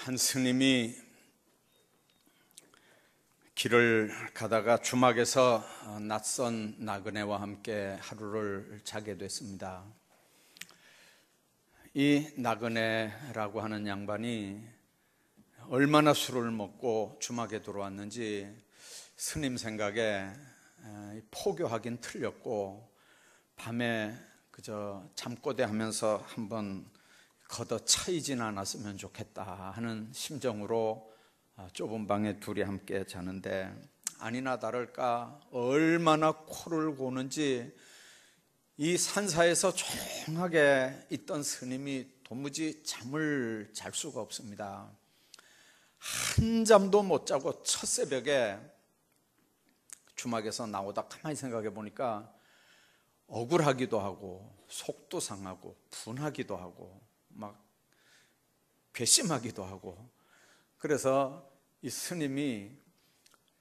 한 스님이 길을 가다가 주막에서 낯선 나그네와 함께 하루를 자게 됐습니다. 이 나그네라고 하는 양반이 얼마나 술을 먹고 주막에 들어왔는지 스님 생각에 포교하긴 틀렸고 밤에 그저 잠꼬대 하면서 한번 걷어차이진 않았으면 좋겠다 하는 심정으로 좁은 방에 둘이 함께 자는데, 아니나 다를까 얼마나 코를 고는지 이 산사에서 조용하게 있던 스님이 도무지 잠을 잘 수가 없습니다. 한 잠도 못 자고 첫 새벽에 주막에서 나오다 가만히 생각해 보니까 억울하기도 하고 속도 상하고 분하기도 하고 막 괘씸하기도 하고, 그래서 이 스님이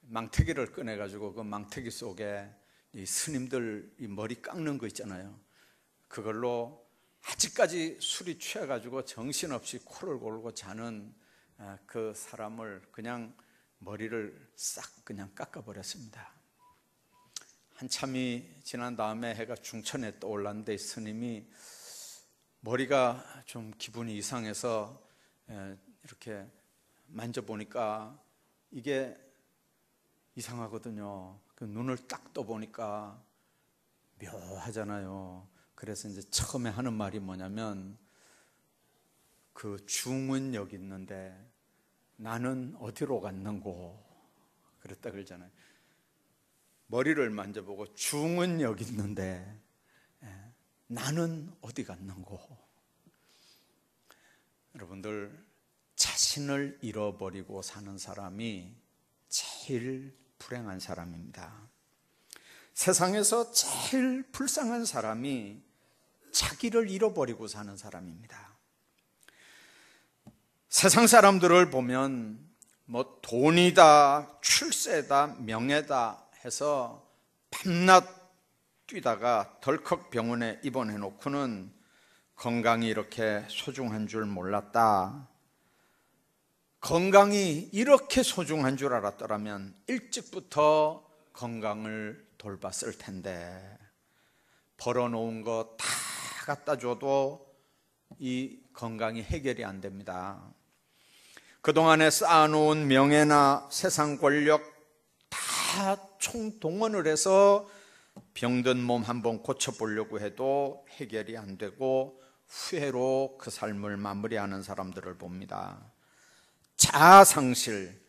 망태기를 꺼내가지고 그 망태기 속에 이 스님들 이 머리 깎는 거 있잖아요, 그걸로 아직까지 술이 취해가지고 정신없이 코를 골고 자는 그 사람을 그냥 머리를 싹 그냥 깎아버렸습니다. 한참이 지난 다음에 해가 중천에 떠올랐는데 스님이 머리가 좀 기분이 이상해서 이렇게 만져보니까 이게 이상하거든요. 그 눈을 딱 떠보니까 묘하잖아요. 그래서 이제 처음에 하는 말이 뭐냐면, 그 중은 여기 있는데 나는 어디로 갔는고, 그랬다 그러잖아요. 머리를 만져보고 중은 여기 있는데 나는 어디 갔는고. 여러분들, 자신을 잃어버리고 사는 사람이 제일 불행한 사람입니다. 세상에서 제일 불쌍한 사람이 자기를 잃어버리고 사는 사람입니다. 세상 사람들을 보면 뭐 돈이다, 출세다, 명예다 해서 밤낮 뛰다가 덜컥 병원에 입원해 놓고는 건강이 이렇게 소중한 줄 몰랐다, 건강이 이렇게 소중한 줄 알았더라면 일찍부터 건강을 돌봤을 텐데, 벌어놓은 거 다 갖다 줘도 이 건강이 해결이 안 됩니다. 그동안에 쌓아놓은 명예나 세상 권력 다 총동원을 해서 병든 몸 한번 고쳐보려고 해도 해결이 안 되고 후회로 그 삶을 마무리하는 사람들을 봅니다. 자아상실,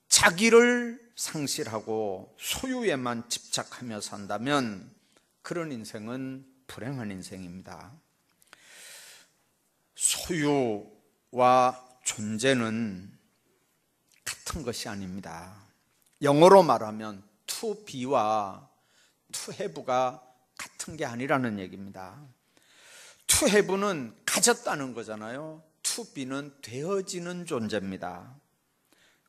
자기를 상실하고 소유에만 집착하며 산다면 그런 인생은 불행한 인생입니다. 소유와 존재는 같은 것이 아닙니다. 영어로 말하면 to be와 to have가 같은 게 아니라는 얘기입니다. to have는 가졌다는 거잖아요. to be는 되어지는 존재입니다.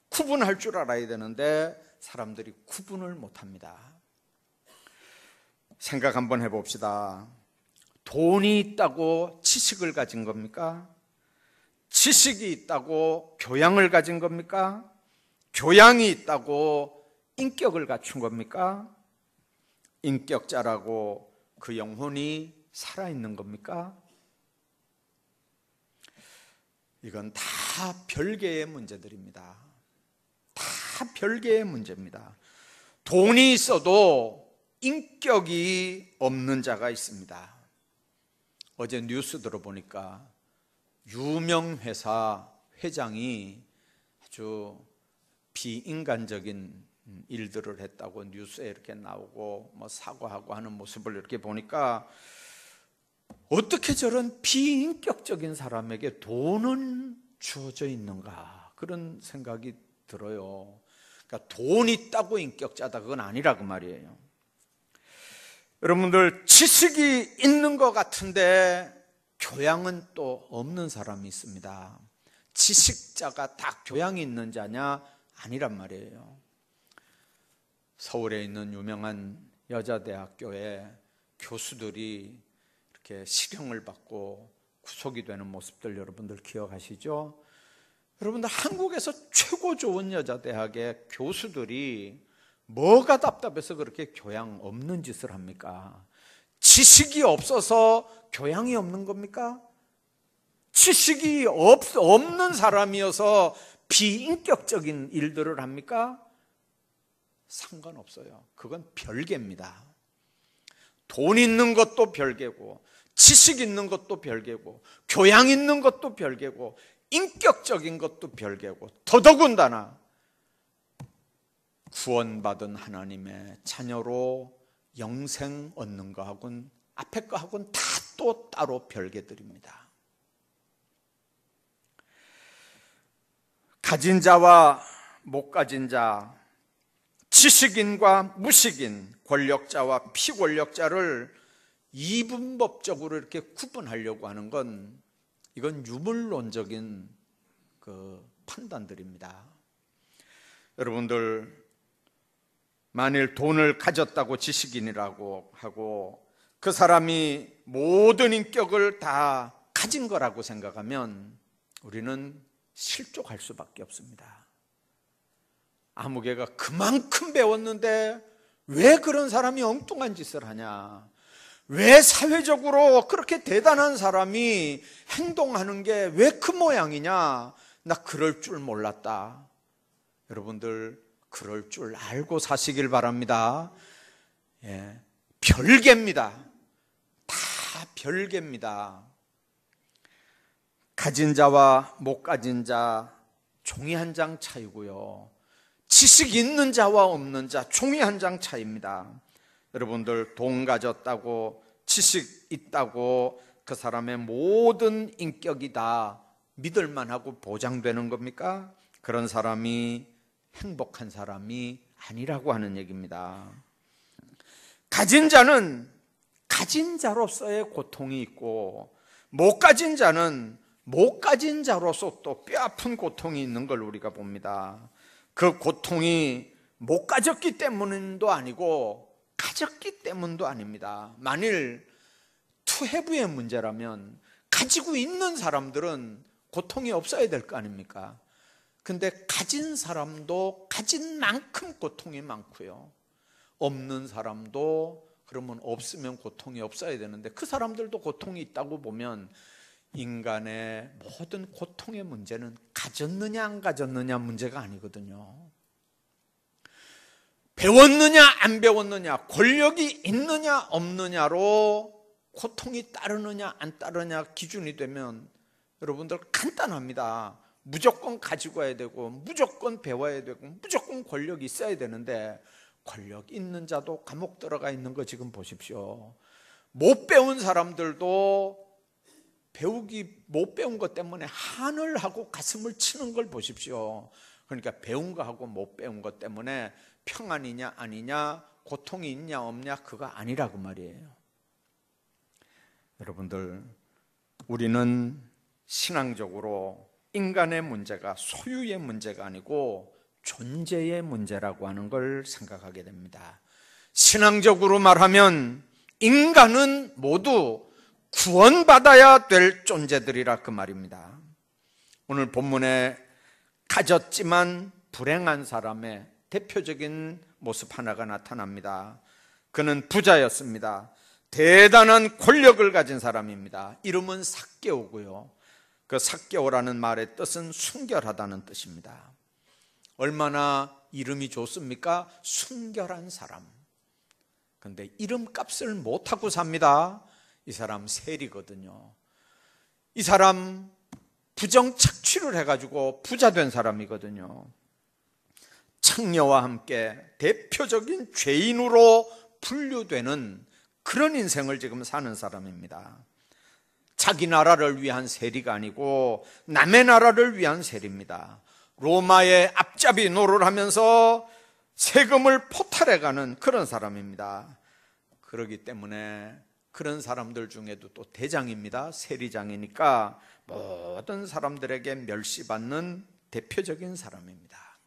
구분할 줄 알아야 되는데 사람들이 구분을 못합니다. 생각 한번 해봅시다. 돈이 있다고 지식을 가진 겁니까? 지식이 있다고 교양을 가진 겁니까? 교양이 있다고 인격을 갖춘 겁니까? 인격자라고 그 영혼이 살아있는 겁니까? 이건 다 별개의 문제들입니다. 다 별개의 문제입니다. 돈이 있어도 인격이 없는 자가 있습니다. 어제 뉴스 들어보니까 유명 회사 회장이 아주 비인간적인 일들을 했다고 뉴스에 이렇게 나오고 뭐 사과하고 하는 모습을 이렇게 보니까, 어떻게 저런 비인격적인 사람에게 돈은 주어져 있는가, 그런 생각이 들어요. 그러니까 돈 있다고 인격자다, 그건 아니라고 말이에요. 여러분들, 지식이 있는 것 같은데 교양은 또 없는 사람이 있습니다. 지식자가 다 교양이 있는 자냐? 아니란 말이에요. 서울에 있는 유명한 여자대학교에 교수들이 이렇게 실형을 받고 구속이 되는 모습들 여러분들 기억하시죠? 여러분들, 한국에서 최고 좋은 여자대학의 교수들이 뭐가 답답해서 그렇게 교양 없는 짓을 합니까? 지식이 없어서 교양이 없는 겁니까? 지식이 없는 사람이어서 비인격적인 일들을 합니까? 상관없어요. 그건 별개입니다. 돈 있는 것도 별개고, 지식 있는 것도 별개고, 교양 있는 것도 별개고, 인격적인 것도 별개고, 더더군다나 구원받은 하나님의 자녀로 영생 얻는 거하고는, 앞에 거하고는 다 또 따로 별개들입니다. 가진 자와 못 가진 자, 지식인과 무식인, 권력자와 피권력자를 이분법적으로 이렇게 구분하려고 하는 건, 이건 유물론적인 그 판단들입니다. 여러분들, 만일 돈을 가졌다고 지식인이라고 하고 그 사람이 모든 인격을 다 가진 거라고 생각하면 우리는 실족할 수밖에 없습니다. 아무개가 그만큼 배웠는데 왜 그런 사람이 엉뚱한 짓을 하냐? 왜 사회적으로 그렇게 대단한 사람이 행동하는 게 왜 그 모양이냐? 나 그럴 줄 몰랐다. 여러분들, 그럴 줄 알고 사시길 바랍니다. 예, 별개입니다. 다 별개입니다. 가진 자와 못 가진 자, 종이 한 장 차이고요. 지식 있는 자와 없는 자, 종이 한 장 차이입니다. 여러분들, 돈 가졌다고, 지식 있다고 그 사람의 모든 인격이 다 믿을만하고 보장되는 겁니까? 그런 사람이 행복한 사람이 아니라고 하는 얘기입니다. 가진 자는 가진 자로서의 고통이 있고, 못 가진 자는 못 가진 자로서 또 뼈아픈 고통이 있는 걸 우리가 봅니다. 그 고통이 못 가졌기 때문도 아니고 가졌기 때문도 아닙니다. 만일 투해부의 문제라면 가지고 있는 사람들은 고통이 없어야 될 거 아닙니까? 근데 가진 사람도 가진 만큼 고통이 많고요, 없는 사람도 그러면 없으면 고통이 없어야 되는데 그 사람들도 고통이 있다고 보면 인간의 모든 고통의 문제는 가졌느냐 안 가졌느냐 문제가 아니거든요. 배웠느냐 안 배웠느냐, 권력이 있느냐 없느냐로 고통이 따르느냐 안 따르느냐 기준이 되면 여러분들 간단합니다. 무조건 가지고 와야 되고, 무조건 배워야 되고, 무조건 권력이 있어야 되는데, 권력 있는 자도 감옥 들어가 있는 거 지금 보십시오. 못 배운 사람들도 못 배운 것 때문에 한을 하고 가슴을 치는 걸 보십시오. 그러니까 배운 거 하고 못 배운 것 때문에 평안이냐 아니냐, 고통이 있냐 없냐, 그거 아니라고 말이에요. 여러분들, 우리는 신앙적으로 인간의 문제가 소유의 문제가 아니고 존재의 문제라고 하는 걸 생각하게 됩니다. 신앙적으로 말하면 인간은 모두 구원받아야 될 존재들이라 그 말입니다. 오늘 본문에 가졌지만 불행한 사람의 대표적인 모습 하나가 나타납니다. 그는 부자였습니다. 대단한 권력을 가진 사람입니다. 이름은 삭개오고요, 그 삭개오라는 말의 뜻은 순결하다는 뜻입니다. 얼마나 이름이 좋습니까? 순결한 사람. 그런데 이름값을 못하고 삽니다. 이 사람 세리거든요. 이 사람 부정 착취를 해가지고 부자 된 사람이거든요. 창녀와 함께 대표적인 죄인으로 분류되는 그런 인생을 지금 사는 사람입니다. 자기 나라를 위한 세리가 아니고 남의 나라를 위한 세리입니다. 로마의 앞잡이 노릇을 하면서 세금을 포탈해가는 그런 사람입니다. 그렇기 때문에 그런 사람들 중에도 또 대장입니다. 세리장이니까 모든 사람들에게 멸시받는 대표적인 사람입니다.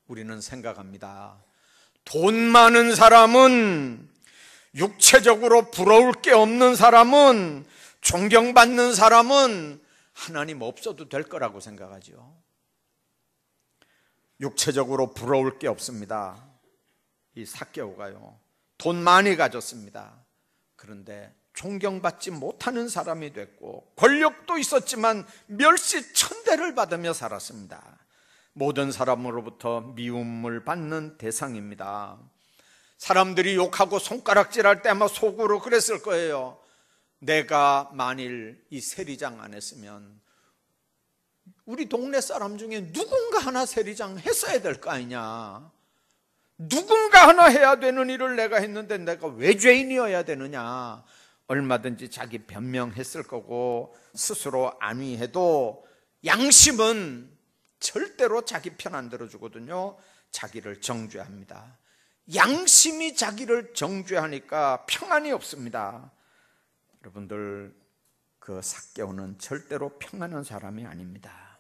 우리는 생각합니다. 돈 많은 사람은, 육체적으로 부러울 게 없는 사람은, 존경받는 사람은 하나님 없어도 될 거라고 생각하죠. 육체적으로 부러울 게 없습니다. 이 삭개오가요, 돈 많이 가졌습니다. 그런데 존경받지 못하는 사람이 됐고 권력도 있었지만 멸시천대를 받으며 살았습니다. 모든 사람으로부터 미움을 받는 대상입니다. 사람들이 욕하고 손가락질할 때 아마 속으로 그랬을 거예요. 내가 만일 이 세리장 안 했으면 우리 동네 사람 중에 누군가 하나 세리장 했어야 될 거 아니냐, 누군가 하나 해야 되는 일을 내가 했는데 내가 왜 죄인이어야 되느냐, 얼마든지 자기 변명했을 거고, 스스로 안위해도 양심은 절대로 자기 편 안 들어주거든요. 자기를 정죄합니다. 양심이 자기를 정죄하니까 평안이 없습니다. 여러분들, 그 삭개오는 절대로 평안한 사람이 아닙니다.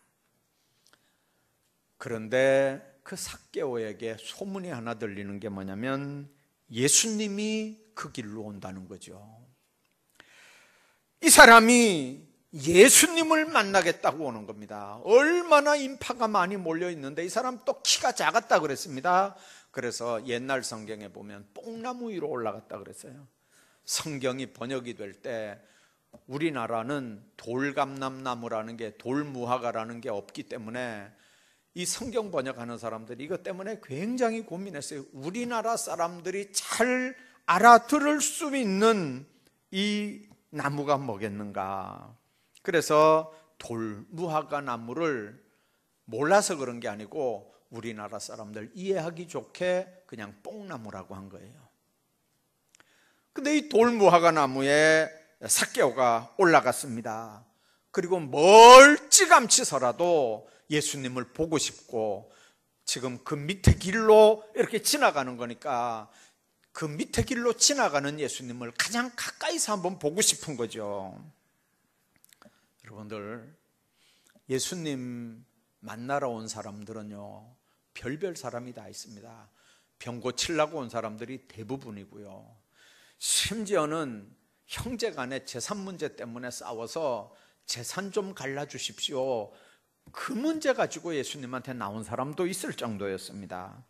그런데 그 삭개오에게 소문이 하나 들리는 게 뭐냐면 예수님이 그 길로 온다는 거죠. 이 사람이 예수님을 만나겠다고 오는 겁니다. 얼마나 인파가 많이 몰려 있는데 이 사람 또 키가 작았다 그랬습니다. 그래서 옛날 성경에 보면 뽕나무 위로 올라갔다 그랬어요. 성경이 번역이 될 때 우리나라는 돌감람나무라는 게, 돌무화과라는 게 없기 때문에 이 성경 번역하는 사람들이 이것 때문에 굉장히 고민했어요. 우리나라 사람들이 잘 알아들을 수 있는 이 나무가 뭐겠는가. 그래서 돌무화과 나무를 몰라서 그런 게 아니고 우리나라 사람들 이해하기 좋게 그냥 뽕나무라고 한 거예요. 근데 이 돌무화과 나무에 삭개오가 올라갔습니다. 그리고 멀찌감치서라도 예수님을 보고 싶고, 지금 그 밑에 길로 이렇게 지나가는 거니까 그 밑에 길로 지나가는 예수님을 가장 가까이서 한번 보고 싶은 거죠. 여러분들, 예수님 만나러 온 사람들은요, 별별 사람이 다 있습니다. 병 고치려고 온 사람들이 대부분이고요. 심지어는 형제간에 재산 문제 때문에 싸워서 재산 좀 갈라주십시오, 그 문제 가지고 예수님한테 나온 사람도 있을 정도였습니다.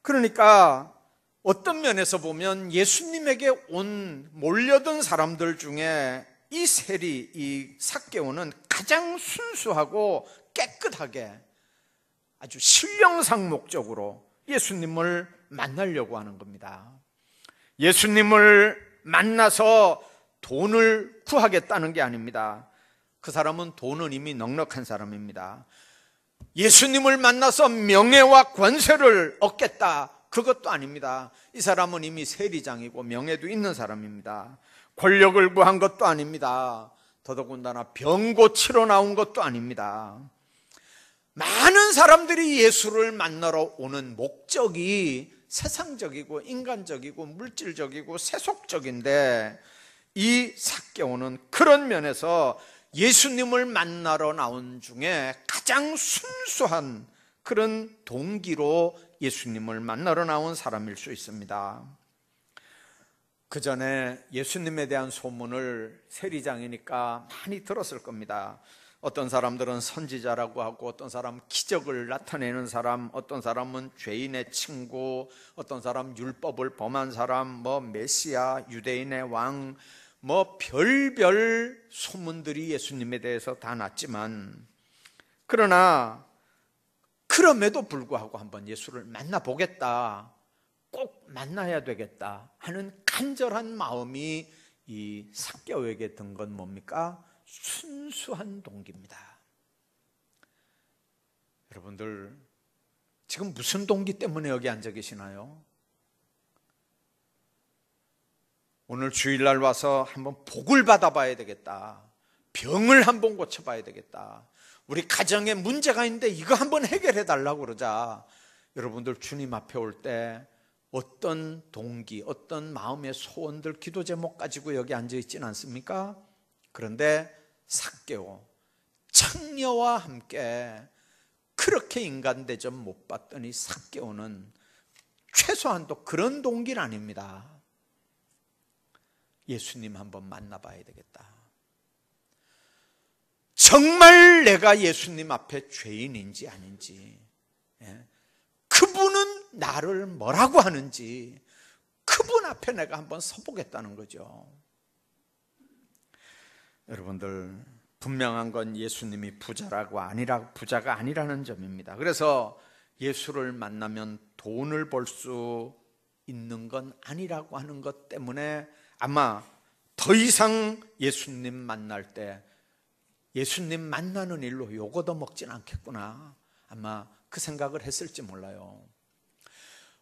그러니까 어떤 면에서 보면 예수님에게 온 몰려든 사람들 중에 이 세리, 이 삭개오는 가장 순수하고 깨끗하게 아주 신령상 목적으로 예수님을 만나려고 하는 겁니다. 예수님을 만나서 돈을 구하겠다는 게 아닙니다. 그 사람은 돈은 이미 넉넉한 사람입니다. 예수님을 만나서 명예와 권세를 얻겠다, 그것도 아닙니다. 이 사람은 이미 세리장이고 명예도 있는 사람입니다. 권력을 구한 것도 아닙니다. 더더군다나 병 고치러 나온 것도 아닙니다. 많은 사람들이 예수를 만나러 오는 목적이 세상적이고 인간적이고 물질적이고 세속적인데, 이 삭개오는 그런 면에서 예수님을 만나러 나온 중에 가장 순수한 그런 동기로 예수님을 만나러 나온 사람일 수 있습니다. 그 전에 예수님에 대한 소문을 세리장이니까 많이 들었을 겁니다. 어떤 사람들은 선지자라고 하고, 어떤 사람은 기적을 나타내는 사람, 어떤 사람은 죄인의 친구, 어떤 사람 율법을 범한 사람, 메시아, 유대인의 왕, 별별 소문들이 예수님에 대해서 다 났지만, 그러나 그럼에도 불구하고 한번 예수를 만나보겠다, 꼭 만나야 되겠다 하는 간절한 마음이 이 삭개오에게 든 건 뭡니까? 순수한 동기입니다. 여러분들, 지금 무슨 동기 때문에 여기 앉아 계시나요? 오늘 주일날 와서 한번 복을 받아봐야 되겠다, 병을 한번 고쳐봐야 되겠다, 우리 가정에 문제가 있는데 이거 한번 해결해 달라고 그러자, 여러분들 주님 앞에 올 때 어떤 동기, 어떤 마음의 소원들, 기도 제목 가지고 여기 앉아 있지는 않습니까? 그런데 삭개오, 창녀와 함께 그렇게 인간 대접 못 받더니 삭개오는 최소한도 그런 동기는 아닙니다. 예수님 한번 만나봐야 되겠다. 정말 내가 예수님 앞에 죄인인지 아닌지, 그분은 나를 뭐라고 하는지 그분 앞에 내가 한번 서보겠다는 거죠. 여러분들, 분명한 건 예수님이 부자가 아니라는 점입니다. 그래서 예수를 만나면 돈을 벌 수 있는 건 아니라고 하는 것 때문에 아마 더 이상 예수님 만날 때 예수님 만나는 일로 욕 얻어먹진 않겠구나, 아마 그 생각을 했을지 몰라요.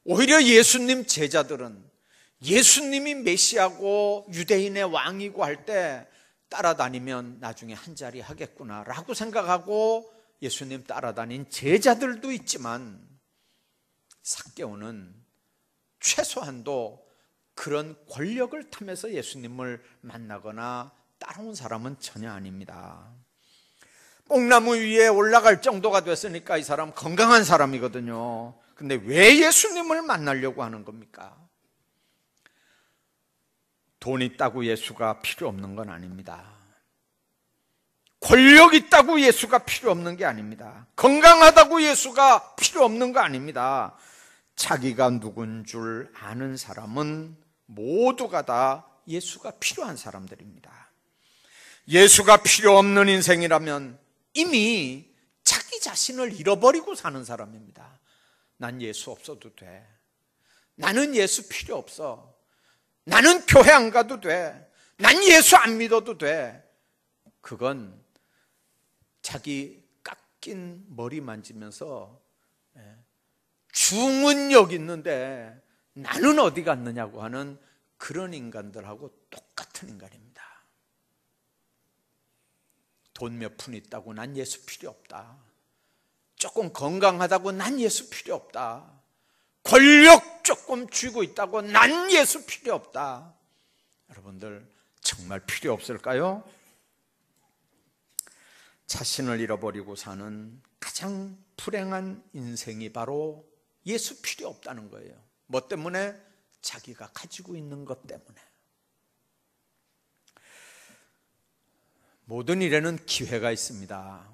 오히려 예수님 제자들은 예수님이 메시아고 유대인의 왕이고 할 때 따라다니면 나중에 한 자리 하겠구나 라고 생각하고 예수님 따라다닌 제자들도 있지만, 삭개오는 최소한도 그런 권력을 탐해서 예수님을 만나거나 따라온 사람은 전혀 아닙니다. 뽕나무 위에 올라갈 정도가 됐으니까 이 사람 건강한 사람이거든요. 근데 왜 예수님을 만나려고 하는 겁니까? 돈 있다고 예수가 필요 없는 건 아닙니다. 권력 있다고 예수가 필요 없는 게 아닙니다. 건강하다고 예수가 필요 없는 거 아닙니다. 자기가 누군 줄 아는 사람은 모두가 다 예수가 필요한 사람들입니다. 예수가 필요 없는 인생이라면 이미 자기 자신을 잃어버리고 사는 사람입니다. 난 예수 없어도 돼. 나는 예수 필요 없어. 나는 교회 안 가도 돼. 난 예수 안 믿어도 돼. 그건 자기 깎인 머리 만지면서 중은 여기 있는데 나는 어디 갔느냐고 하는 그런 인간들하고 똑같은 인간입니다. 돈 몇 푼 있다고 난 예수 필요 없다. 조금 건강하다고 난 예수 필요 없다. 권력 조금 쥐고 있다고 난 예수 필요 없다. 여러분들 정말 필요 없을까요? 자신을 잃어버리고 사는 가장 불행한 인생이 바로 예수 필요 없다는 거예요. 뭐 때문에? 자기가 가지고 있는 것 때문에. 모든 일에는 기회가 있습니다.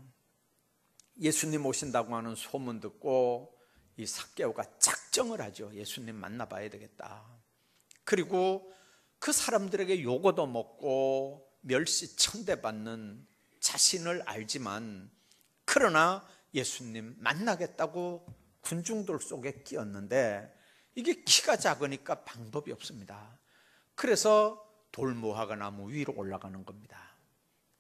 예수님 오신다고 하는 소문 듣고 이 삭개오가 작정을 하죠. 예수님 만나봐야 되겠다. 그리고 그 사람들에게 욕 얻어먹고 멸시 천대받는 자신을 알지만, 그러나 예수님 만나겠다고 군중들 속에 끼었는데 이게 키가 작으니까 방법이 없습니다. 그래서 돌무화과 나무 위로 올라가는 겁니다.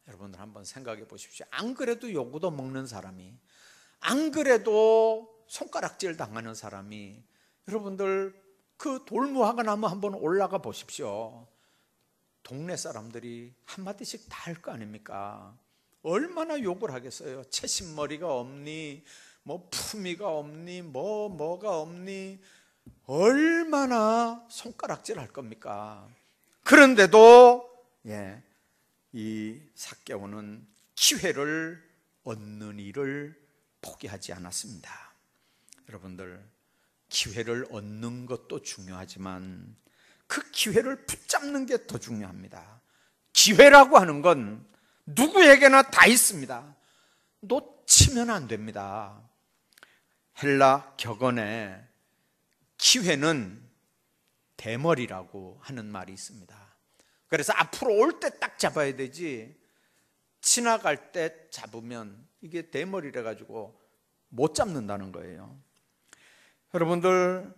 여러분들 한번 생각해 보십시오. 안 그래도 욕 얻어먹는 사람이, 안 그래도 손가락질 당하는 사람이, 여러분들 그 돌무화과 나무 한번 올라가 보십시오. 동네 사람들이 한마디씩 다 할 거 아닙니까? 얼마나 욕을 하겠어요. 채신머리가 없니, 뭐 품위가 없니, 뭐가 없니, 얼마나 손가락질 할 겁니까? 그런데도 이 삭개오는 기회를 얻는 일을 포기하지 않았습니다. 여러분들, 기회를 얻는 것도 중요하지만 그 기회를 붙잡는 게 더 중요합니다. 기회라고 하는 건 누구에게나 다 있습니다. 놓치면 안 됩니다. 헬라 격언에 기회는 대머리라고 하는 말이 있습니다. 그래서 앞으로 올 때 딱 잡아야 되지, 지나갈 때 잡으면 이게 대머리라 가지고 못 잡는다는 거예요. 여러분들,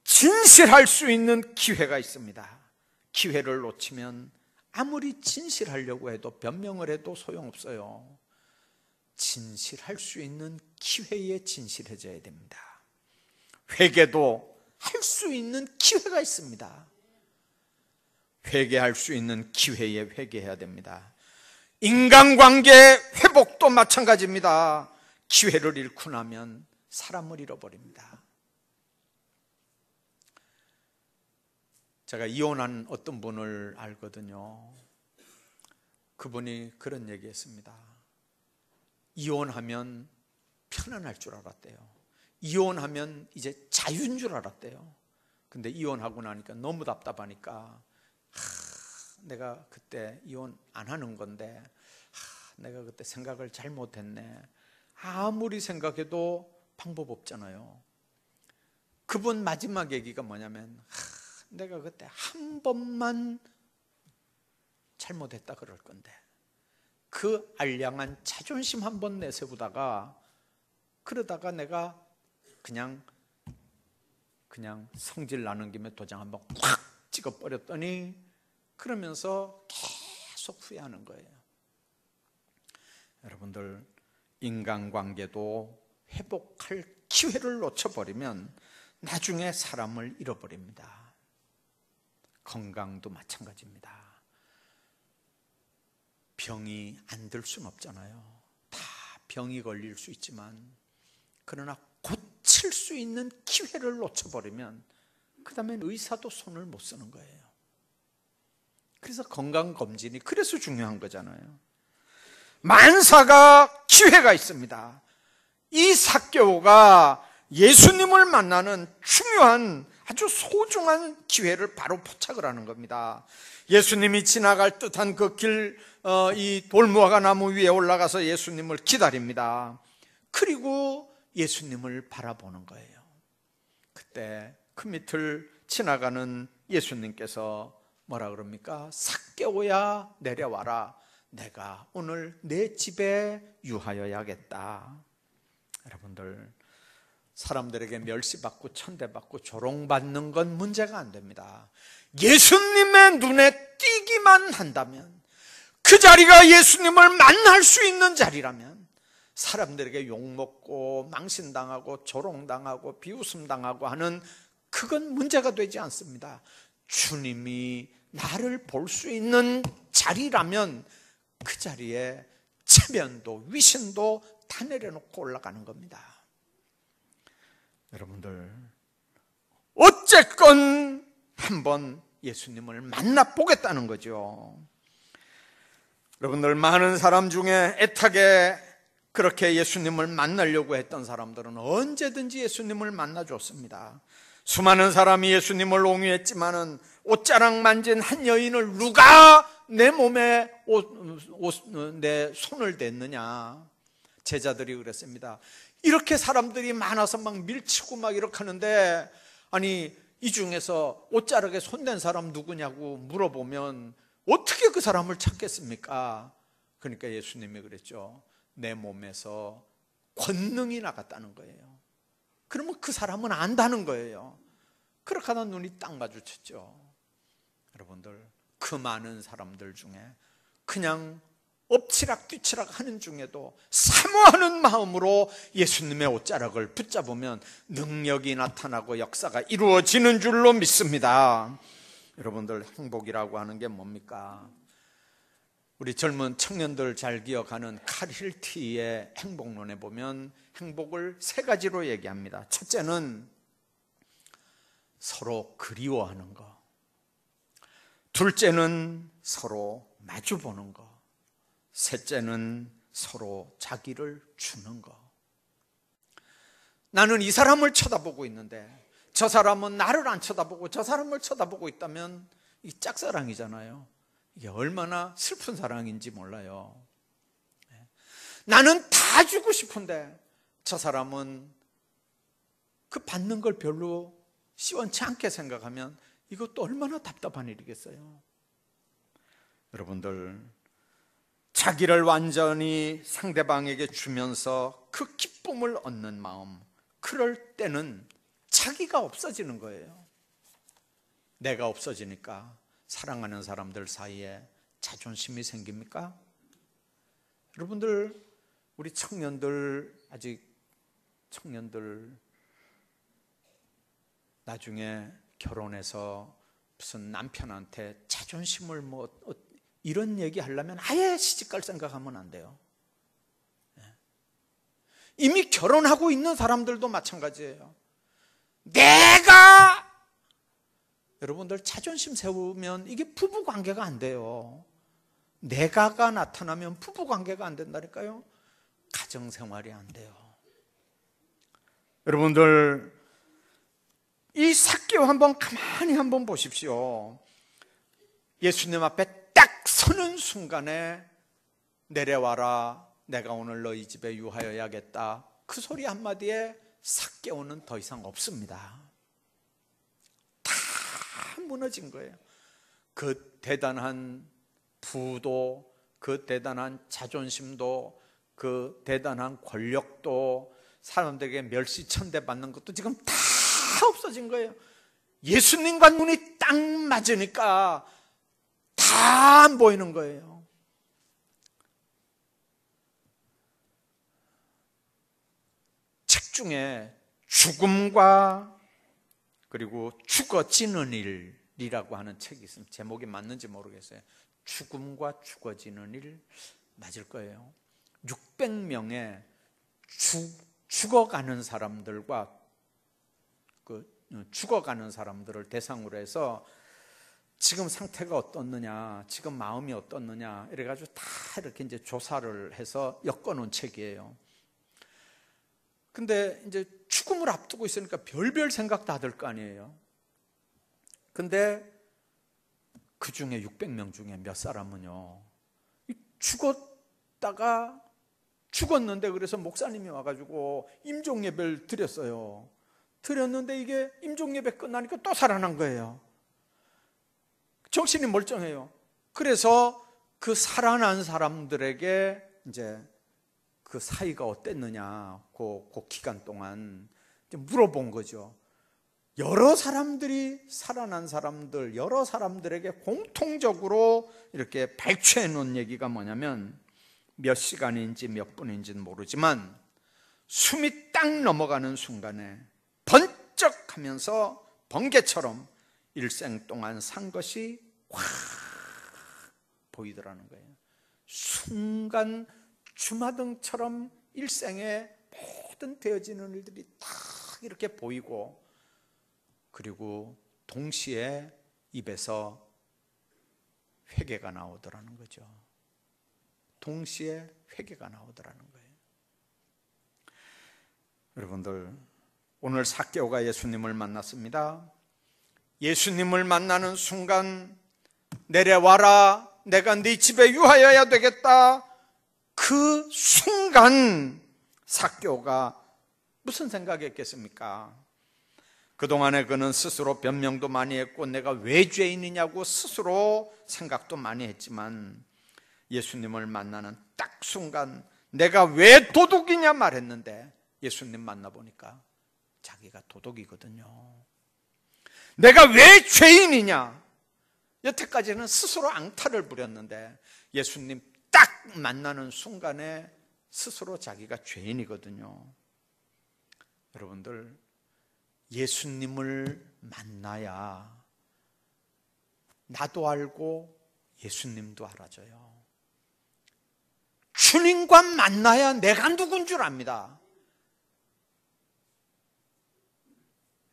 진실할 수 있는 기회가 있습니다. 기회를 놓치면 아무리 진실하려고 해도, 변명을 해도 소용없어요. 진실할 수 있는 기회에 진실해져야 됩니다. 회개도 할 수 있는 기회가 있습니다. 회개할 수 있는 기회에 회개해야 됩니다. 인간관계 회복도 마찬가지입니다. 기회를 잃고 나면 사람을 잃어버립니다. 제가 이혼한 어떤 분을 알거든요. 그분이 그런 얘기했습니다. 이혼하면 편안할 줄 알았대요. 이혼하면 이제 자유인 줄 알았대요. 근데 이혼하고 나니까 너무 답답하니까 내가 그때 이혼 안 하는 건데 내가 그때 생각을 잘못했네. 아무리 생각해도 방법 없잖아요. 그분 마지막 얘기가 뭐냐면, 내가 그때 한 번만 잘못했다 그럴 건데, 그 알량한 자존심 한 번 내세우다가, 그러다가 내가 그냥 성질 나는 김에 도장 한번 콱 찍어버렸더니, 그러면서 계속 후회하는 거예요. 여러분들, 인간관계도 회복할 기회를 놓쳐버리면 나중에 사람을 잃어버립니다. 건강도 마찬가지입니다. 병이 안 들 수는 없잖아요. 다 병이 걸릴 수 있지만, 그러나 고칠 수 있는 기회를 놓쳐버리면 그 다음엔 의사도 손을 못 쓰는 거예요. 그래서 건강검진이 그래서 중요한 거잖아요. 만사가 기회가 있습니다. 이 삭개오가 예수님을 만나는 중요한 아주 소중한 기회를 바로 포착을 하는 겁니다. 예수님이 지나갈 듯한 그 길, 이 돌무화과 나무 위에 올라가서 예수님을 기다립니다. 그리고 예수님을 바라보는 거예요. 그때 그 밑을 지나가는 예수님께서 뭐라 그럽니까? 삭개오야 내려와라. 내가 오늘 내 집에 유하여야겠다. 여러분들, 사람들에게 멸시받고 천대받고 조롱받는 건 문제가 안 됩니다. 예수님의 눈에 띄기만 한다면, 그 자리가 예수님을 만날 수 있는 자리라면, 사람들에게 욕먹고 망신당하고 조롱당하고 비웃음당하고 하는 그건 문제가 되지 않습니다. 주님이 나를 볼 수 있는 자리라면 그 자리에 체면도 위신도 다 내려놓고 올라가는 겁니다. 여러분들, 어쨌건 한번 예수님을 만나보겠다는 거죠. 여러분들, 많은 사람 중에 애타게 그렇게 예수님을 만나려고 했던 사람들은 언제든지 예수님을 만나줬습니다. 수많은 사람이 예수님을 옹유했지만은 옷자락 만진 한 여인을 누가 내 몸에 내 손을 댔느냐. 제자들이 그랬습니다. 이렇게 사람들이 많아서 막 밀치고 막 이렇게 하는데, 아니 이 중에서 옷자락에 손댄 사람 누구냐고 물어보면 어떻게 그 사람을 찾겠습니까? 그러니까 예수님이 그랬죠. 내 몸에서 권능이 나갔다는 거예요. 그러면 그 사람은 안다는 거예요. 그렇게 하다 눈이 딱 마주쳤죠. 여러분들, 그 많은 사람들 중에 그냥 엎치락 뒤치락 하는 중에도 사모하는 마음으로 예수님의 옷자락을 붙잡으면 능력이 나타나고 역사가 이루어지는 줄로 믿습니다. 여러분들, 행복이라고 하는 게 뭡니까? 우리 젊은 청년들 잘 기억하는 칼 힐티의 행복론에 보면 행복을 세 가지로 얘기합니다. 첫째는 서로 그리워하는 거, 둘째는 서로 마주보는 거, 셋째는 서로 자기를 주는 거. 나는 이 사람을 쳐다보고 있는데 저 사람은 나를 안 쳐다보고 저 사람을 쳐다보고 있다면 이 짝사랑이잖아요. 이게 얼마나 슬픈 사랑인지 몰라요. 나는 다 주고 싶은데 저 사람은 그 받는 걸 별로 시원치 않게 생각하면 이것도 얼마나 답답한 일이겠어요. 여러분들, 자기를 완전히 상대방에게 주면서 그 기쁨을 얻는 마음, 그럴 때는 자기가 없어지는 거예요. 내가 없어지니까 사랑하는 사람들 사이에 자존심이 생깁니까? 여러분들, 우리 청년들, 아직 청년들 나중에 결혼해서 무슨 남편한테 자존심을 이런 얘기 하려면 아예 시집갈 생각하면 안 돼요. 이미 결혼하고 있는 사람들도 마찬가지예요. 내가, 여러분들, 자존심 세우면 이게 부부관계가 안 돼요. 내가가 나타나면 부부관계가 안 된다니까요. 가정생활이 안 돼요. 여러분들, 이 삭개오 한번 가만히 한번 보십시오. 예수님 앞에 딱 서는 순간에 내려와라, 내가 오늘 너희 집에 유하여야겠다, 그 소리 한마디에 삭개오는 더 이상 없습니다. 다 무너진 거예요. 그 대단한 부도, 그 대단한 자존심도, 그 대단한 권력도, 사람들에게 멸시천대 받는 것도 지금 다 없어진 거예요. 예수님과 눈이 딱 맞으니까 다 안 보이는 거예요. 책 중에 죽음과 그리고 죽어지는 일이라고 하는 책이 있습니다. 제목이 맞는지 모르겠어요. 죽음과 죽어지는 일, 맞을 거예요. 600명의 죽어가는 사람들과 죽어가는 사람들을 대상으로 해서 지금 상태가 어떻느냐, 지금 마음이 어떻느냐, 이래가지고 다 이렇게 이제 조사를 해서 엮어놓은 책이에요. 근데 이제 죽음을 앞두고 있으니까 별별 생각 다 들 거 아니에요. 근데 그 중에 600명 중에 몇 사람은요, 죽었는데 그래서 목사님이 와가지고 임종예배를 드렸어요. 드렸는데 이게 임종예배 끝나니까 또 살아난 거예요. 정신이 멀쩡해요. 그래서 그 살아난 사람들에게 이제 그 사이가 어땠느냐, 그 기간 동안 물어본 거죠. 여러 사람들이, 살아난 사람들, 여러 사람들에게 공통적으로 이렇게 발췌해 놓은 얘기가 뭐냐면, 몇 시간인지 몇 분인지는 모르지만 숨이 딱 넘어가는 순간에 번쩍 하면서 번개처럼 일생 동안 산 것이 확 보이더라는 거예요. 순간 주마등처럼 일생의 모든 되어지는 일들이 딱 이렇게 보이고, 그리고 동시에 입에서 회개가 나오더라는 거죠. 동시에 회개가 나오더라는 거예요. 여러분들, 오늘 삭개오가 예수님을 만났습니다. 예수님을 만나는 순간, 내려와라, 내가 네 집에 유하여야 되겠다, 그 순간 삭개오가 무슨 생각했겠습니까? 그동안에 그는 스스로 변명도 많이 했고 내가 왜 죄인이냐고 스스로 생각도 많이 했지만, 예수님을 만나는 딱 순간 내가 왜 도둑이냐 말했는데 예수님 만나보니까 자기가 도둑이거든요. 내가 왜 죄인이냐, 여태까지는 스스로 앙탈을 부렸는데 예수님 딱 만나는 순간에 스스로 자기가 죄인이거든요. 여러분들, 예수님을 만나야 나도 알고 예수님도 알아져요. 주님과 만나야 내가 누군 줄 압니다.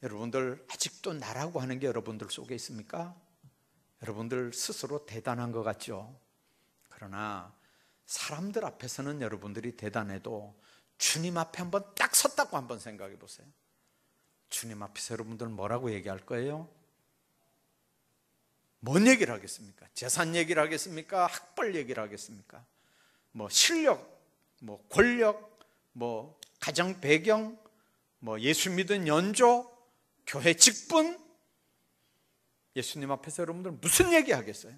여러분들, 아직도 나라고 하는 게 여러분들 속에 있습니까? 여러분들 스스로 대단한 것 같죠? 그러나 사람들 앞에서는 여러분들이 대단해도 주님 앞에 한번 딱 섰다고 한번 생각해 보세요. 주님 앞에서 여러분들은 뭐라고 얘기할 거예요? 뭔 얘기를 하겠습니까? 재산 얘기를 하겠습니까? 학벌 얘기를 하겠습니까? 뭐 실력, 뭐 권력, 뭐 가정 배경, 뭐 예수 믿은 연조, 교회 직분, 예수님 앞에서 여러분들 무슨 얘기 하겠어요?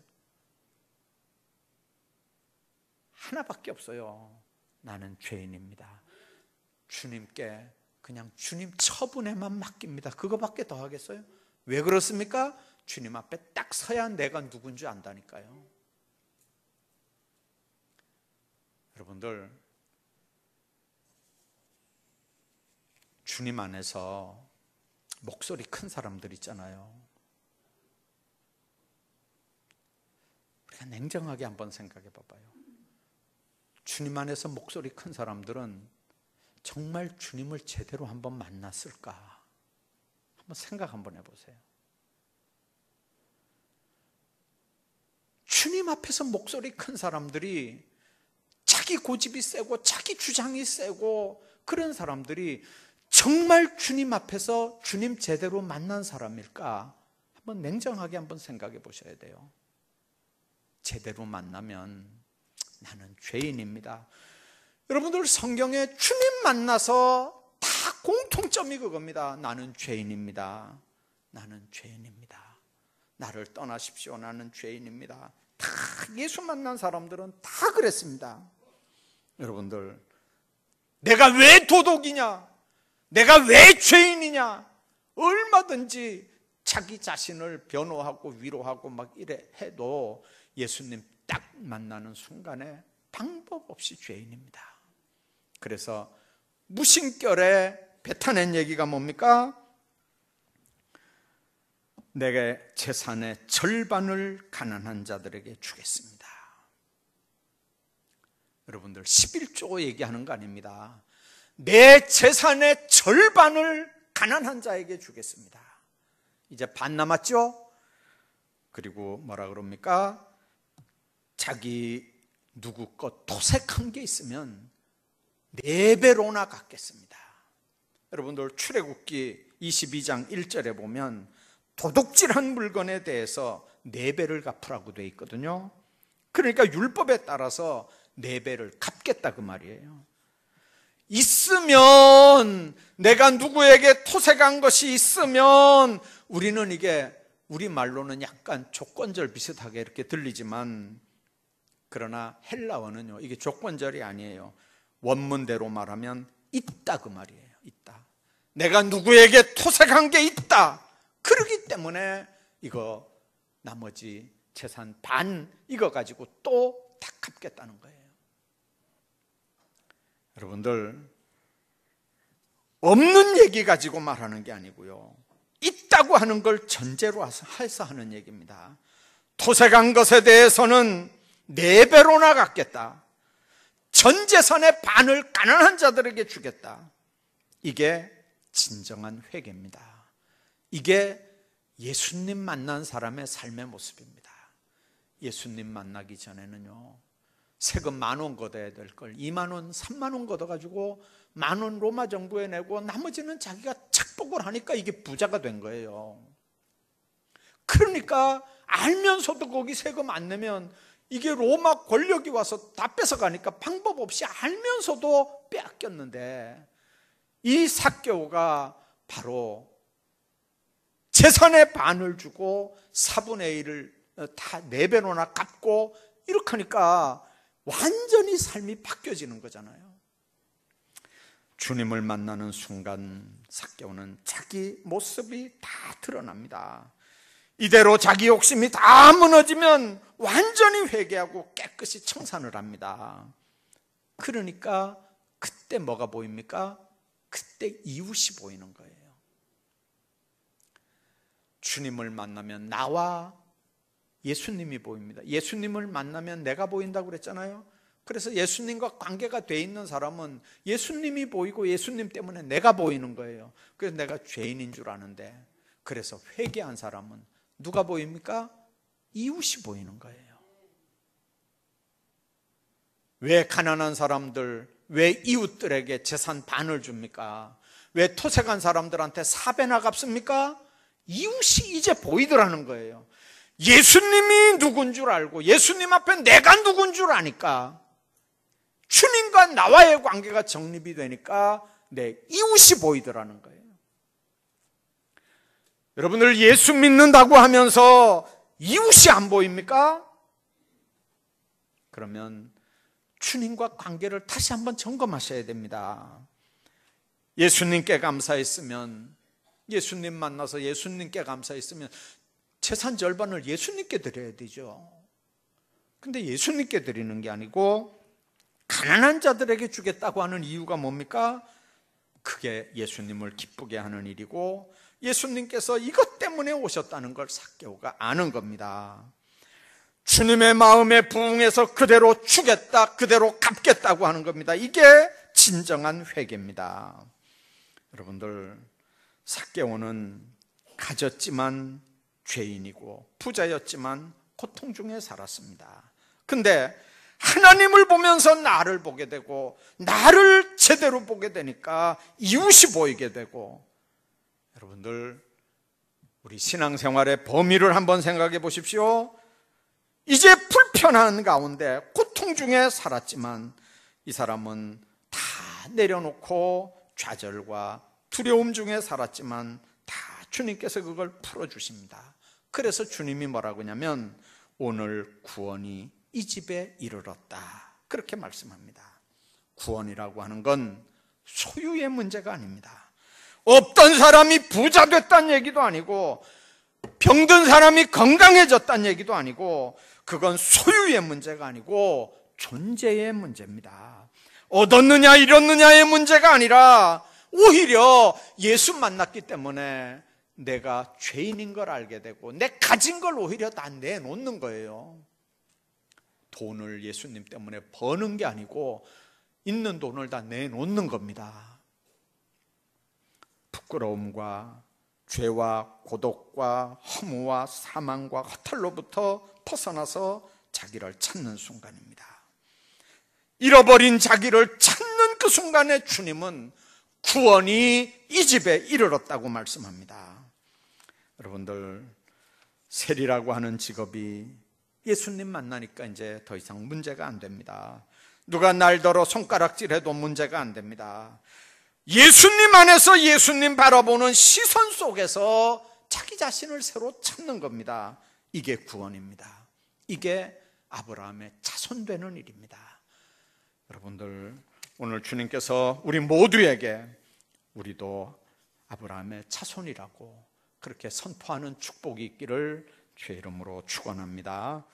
하나밖에 없어요. 나는 죄인입니다. 주님께 그냥 주님 처분에만 맡깁니다. 그거밖에 더 하겠어요? 왜 그렇습니까? 주님 앞에 딱 서야 내가 누군지 안다니까요. 여러분들, 주님 안에서 목소리 큰 사람들 있잖아요. 우리가 냉정하게 한번 생각해 봐봐요. 주님 안에서 목소리 큰 사람들은 정말 주님을 제대로 한번 만났을까? 한번 생각 한번 해보세요. 주님 앞에서 목소리 큰 사람들이, 자기 고집이 세고 자기 주장이 세고 그런 사람들이 정말 주님 앞에서 주님 제대로 만난 사람일까? 한번 냉정하게 한번 생각해 보셔야 돼요. 제대로 만나면 나는 죄인입니다. 여러분들 성경에 주님 만나서 다 공통점이 그겁니다. 나는 죄인입니다. 나는 죄인입니다. 나를 떠나십시오. 나는 죄인입니다. 다 예수 만난 사람들은 다 그랬습니다. 여러분들, 내가 왜 도둑이냐? 내가 왜 죄인이냐? 얼마든지 자기 자신을 변호하고 위로하고 막 이래 해도 예수님 딱 만나는 순간에 방법 없이 죄인입니다. 그래서 무심결에 뱉어낸 얘기가 뭡니까? 내게 재산의 절반을 가난한 자들에게 주겠습니다. 여러분들 11조 얘기하는 거 아닙니다. 내 재산의 절반을 가난한 자에게 주겠습니다. 이제 반 남았죠? 그리고 뭐라 그럽니까? 자기 누구 것 토색한 게 있으면 4배로나 갚겠습니다. 여러분들 출애굽기 22장 1절에 보면 도둑질한 물건에 대해서 4배를 갚으라고 되어 있거든요. 그러니까 율법에 따라서 4배를 갚겠다 그 말이에요. 있으면, 내가 누구에게 토색한 것이 있으면, 우리는 이게 우리 말로는 약간 조건절 비슷하게 이렇게 들리지만, 그러나 헬라어는요 이게 조건절이 아니에요. 원문대로 말하면 있다 그 말이에요. 있다. 내가 누구에게 토색한 게 있다. 그렇기 때문에 이거 나머지 재산 반 이거 가지고 또 다 갚겠다는 거예요. 여러분들, 없는 얘기 가지고 말하는 게 아니고요, 있다고 하는 걸 전제로 해서 하는 얘기입니다. 토색한 것에 대해서는 4배로나 갚겠다. 전 재산의 반을 가난한 자들에게 주겠다. 이게 진정한 회개입니다. 이게 예수님 만난 사람의 삶의 모습입니다. 예수님 만나기 전에는요, 세금 10,000원 걷어야 될 걸 20,000원, 30,000원 걷어가지고 10,000원 로마 정부에 내고 나머지는 자기가 착복을 하니까 이게 부자가 된 거예요. 그러니까 알면서도 거기 세금 안 내면 이게 로마 권력이 와서 다 뺏어가니까 방법 없이 알면서도 빼앗겼는데, 이 삭개오가 바로 재산의 반을 주고 4분의 1을 다 4배로나 갚고 이렇게 하니까 완전히 삶이 바뀌어지는 거잖아요. 주님을 만나는 순간 삭개오는 자기 모습이 다 드러납니다. 이대로 자기 욕심이 다 무너지면 완전히 회개하고 깨끗이 청산을 합니다. 그러니까 그때 뭐가 보입니까? 그때 이웃이 보이는 거예요. 주님을 만나면 나와 예수님이 보입니다. 예수님을 만나면 내가 보인다고 그랬잖아요. 그래서 예수님과 관계가 돼 있는 사람은 예수님이 보이고 예수님 때문에 내가 보이는 거예요. 그래서 내가 죄인인 줄 아는데, 그래서 회개한 사람은 누가 보입니까? 이웃이 보이는 거예요. 왜 가난한 사람들, 왜 이웃들에게 재산 반을 줍니까? 왜 토색한 사람들한테 4배나 갚습니까? 이웃이 이제 보이더라는 거예요. 예수님이 누군 줄 알고 예수님 앞에 내가 누군 줄 아니까, 주님과 나와의 관계가 정립이 되니까 내 이웃이 보이더라는 거예요. 여러분들, 예수 믿는다고 하면서 이웃이 안 보입니까? 그러면 주님과 관계를 다시 한번 점검하셔야 됩니다. 예수님께 감사했으면, 예수님 만나서 예수님께 감사했으면 재산 절반을 예수님께 드려야 되죠. 근데 예수님께 드리는 게 아니고 가난한 자들에게 주겠다고 하는 이유가 뭡니까? 그게 예수님을 기쁘게 하는 일이고 예수님께서 이것 때문에 오셨다는 걸 삭개오가 아는 겁니다. 주님의 마음에 부응해서 그대로 주겠다, 그대로 갚겠다고 하는 겁니다. 이게 진정한 회개입니다. 여러분들, 삭개오는 가졌지만 죄인이고 부자였지만 고통 중에 살았습니다. 근데 하나님을 보면서 나를 보게 되고 나를 제대로 보게 되니까 이웃이 보이게 되고, 여러분들, 우리 신앙생활의 범위를 한번 생각해 보십시오. 이제 불편한 가운데 고통 중에 살았지만 이 사람은 다 내려놓고 좌절과 두려움 중에 살았지만 다 주님께서 그걸 풀어주십니다. 그래서 주님이 뭐라고 하냐면 오늘 구원이 이 집에 이르렀다, 그렇게 말씀합니다. 구원이라고 하는 건 소유의 문제가 아닙니다. 없던 사람이 부자 됐다는 얘기도 아니고 병든 사람이 건강해졌다는 얘기도 아니고 그건 소유의 문제가 아니고 존재의 문제입니다. 얻었느냐 잃었느냐의 문제가 아니라 오히려 예수 만났기 때문에 내가 죄인인 걸 알게 되고 내 가진 걸 오히려 다 내놓는 거예요. 돈을 예수님 때문에 버는 게 아니고 있는 돈을 다 내놓는 겁니다. 부끄러움과 죄와 고독과 허무와 사망과 허탈로부터 벗어나서 자기를 찾는 순간입니다. 잃어버린 자기를 찾는 그 순간에 주님은 구원이 이 집에 이르렀다고 말씀합니다. 여러분들, 세리라고 하는 직업이 예수님 만나니까 이제 더 이상 문제가 안 됩니다. 누가 날더러 손가락질해도 문제가 안 됩니다. 예수님 안에서 예수님 바라보는 시선 속에서 자기 자신을 새로 찾는 겁니다. 이게 구원입니다. 이게 아브라함의 자손되는 일입니다. 여러분들, 오늘 주님께서 우리 모두에게 우리도 아브라함의 자손이라고 그렇게 선포하는 축복이 있기를 주의 이름으로 축원합니다.